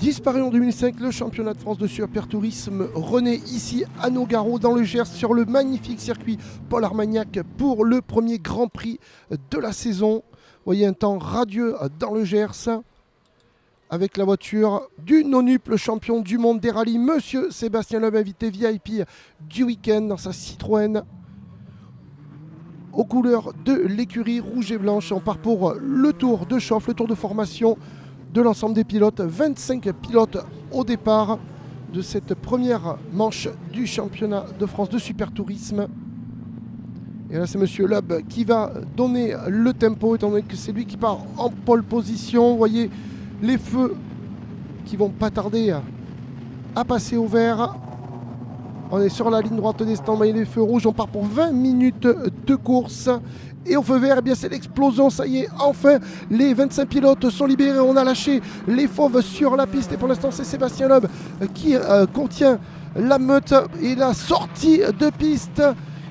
Disparu en 2005, le championnat de France de super tourisme renaît ici à Nogaro dans le Gers sur le magnifique circuit Paul Armagnac pour le premier Grand Prix de la saison. Vous voyez un temps radieux dans le Gers avec la voiture du nonuple champion du monde des rallyes, Monsieur Sébastien Loeb, invité VIP du week-end dans sa Citroën aux couleurs de l'écurie rouge et blanche. On part pour le tour de chauffe, le tour de formation de l'ensemble des pilotes. 25 pilotes au départ de cette première manche du championnat de France de super tourisme. Et là c'est Monsieur Loeb qui va donner le tempo étant donné que c'est lui qui part en pole position. Vous voyez les feux qui vont pas tarder à passer au vert. On est sur la ligne droite des stands, les feux rouges, on part pour 20 minutes de course. Et au feu vert, eh bien c'est l'explosion, ça y est, enfin les 25 pilotes sont libérés, on a lâché les fauves sur la piste. Et pour l'instant c'est Sébastien Loeb qui contient la meute et la sortie de piste.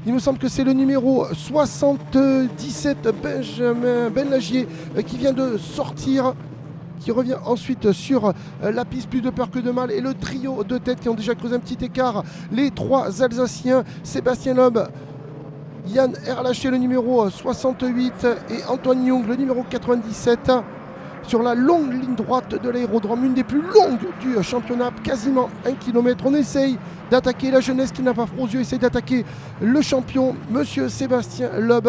Il me semble que c'est le numéro 77, Benjamin Benlagier, qui vient de sortir, qui revient ensuite sur la piste, plus de peur que de mal, et le trio de tête qui ont déjà creusé un petit écart, les trois Alsaciens, Sébastien Loeb, Yann Erlaché le numéro 68 et Antoine Young le numéro 97 sur la longue ligne droite de l'aérodrome, une des plus longues du championnat, quasiment 1 km. On essaye d'attaquer la jeunesse qui n'a pas froid aux yeux, essaye d'attaquer le champion, Monsieur Sébastien Loeb.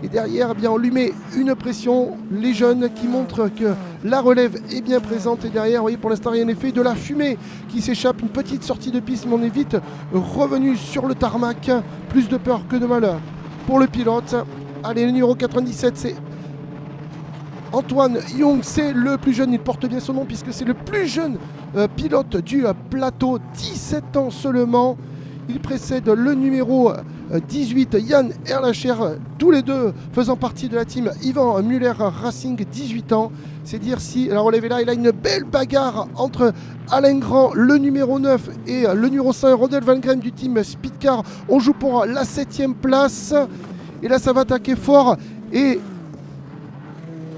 Et derrière, eh bien, on lui met une pression, les jeunes qui montrent que la relève est bien présente. Et derrière, vous voyez, pour l'instant, rien n'est fait. De la fumée qui s'échappe, une petite sortie de piste, mais on est vite revenu sur le tarmac. Plus de peur que de mal pour le pilote. Allez, le numéro 97, c'est Antoine Young, c'est le plus jeune, il porte bien son nom puisque c'est le plus jeune pilote du plateau, 17 ans seulement. Il précède le numéro 18, Yann Erlacher, tous les deux faisant partie de la team Yvan Muller Racing, 18 ans. C'est dire si la relève est là. Il a une belle bagarre entre Alain Grand, le numéro 9, et le numéro 5, Rodolphe Van Gren du team Speedcar. On joue pour la 7e place. Et là, ça va attaquer fort. Et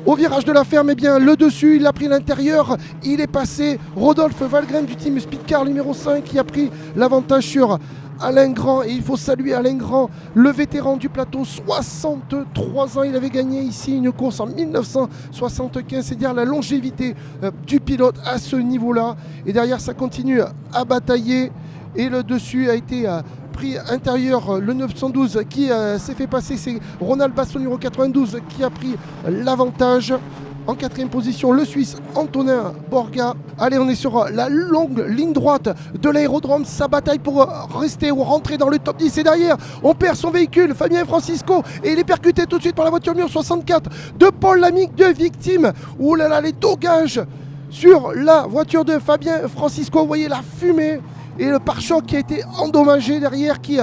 au virage de la ferme, eh bien, le dessus, il a pris l'intérieur. Il est passé. Rodolphe Valgren du team Speedcar numéro 5 qui a pris l'avantage sur Alain Grand. Et il faut saluer Alain Grand, le vétéran du plateau, 63 ans. Il avait gagné ici une course en 1975. C'est dire la longévité du pilote à ce niveau-là. Et derrière, ça continue à batailler. Et le dessus a été pris intérieur, le 912 qui s'est fait passer, c'est Ronald Basson numéro 92 qui a pris l'avantage. En 4e position, le Suisse Antonin Borga. Allez, on est sur la longue ligne droite de l'aérodrome. Sa bataille pour rester ou rentrer dans le top 10. Et derrière, on perd son véhicule, Fabien Francisco. Et il est percuté tout de suite par la voiture numéro 64 de Paul Lamique, de victime. Ouh là là, les dogages sur la voiture de Fabien Francisco. Vous voyez la fumée. Et le pare-choc qui a été endommagé derrière, qui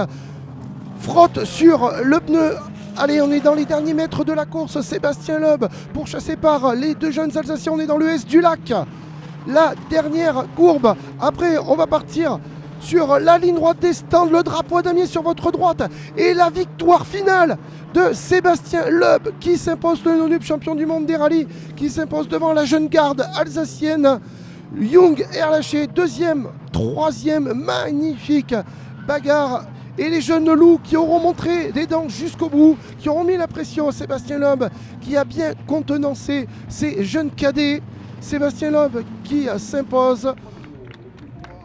frotte sur le pneu. Allez, on est dans les derniers mètres de la course. Sébastien Loeb pourchassé par les deux jeunes Alsaciens. On est dans le S du lac. La dernière courbe. Après, on va partir sur la ligne droite des stands. Le drapeau à damier sur votre droite. Et la victoire finale de Sébastien Loeb qui s'impose, le non-up champion du monde des rallyes, qui s'impose devant la jeune garde alsacienne. Young Erlaché, 2e, 3e, magnifique bagarre. Et les jeunes loups qui auront montré des dents jusqu'au bout, qui auront mis la pression à Sébastien Loeb, qui a bien contenancé ces jeunes cadets. Sébastien Loeb qui s'impose.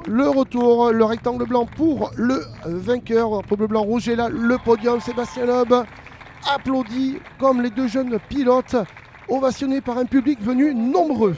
Le retour, le rectangle blanc pour le vainqueur, pour bleu, blanc, rouge. Et là, le podium, Sébastien Loeb applaudi comme les deux jeunes pilotes, ovationné par un public venu nombreux.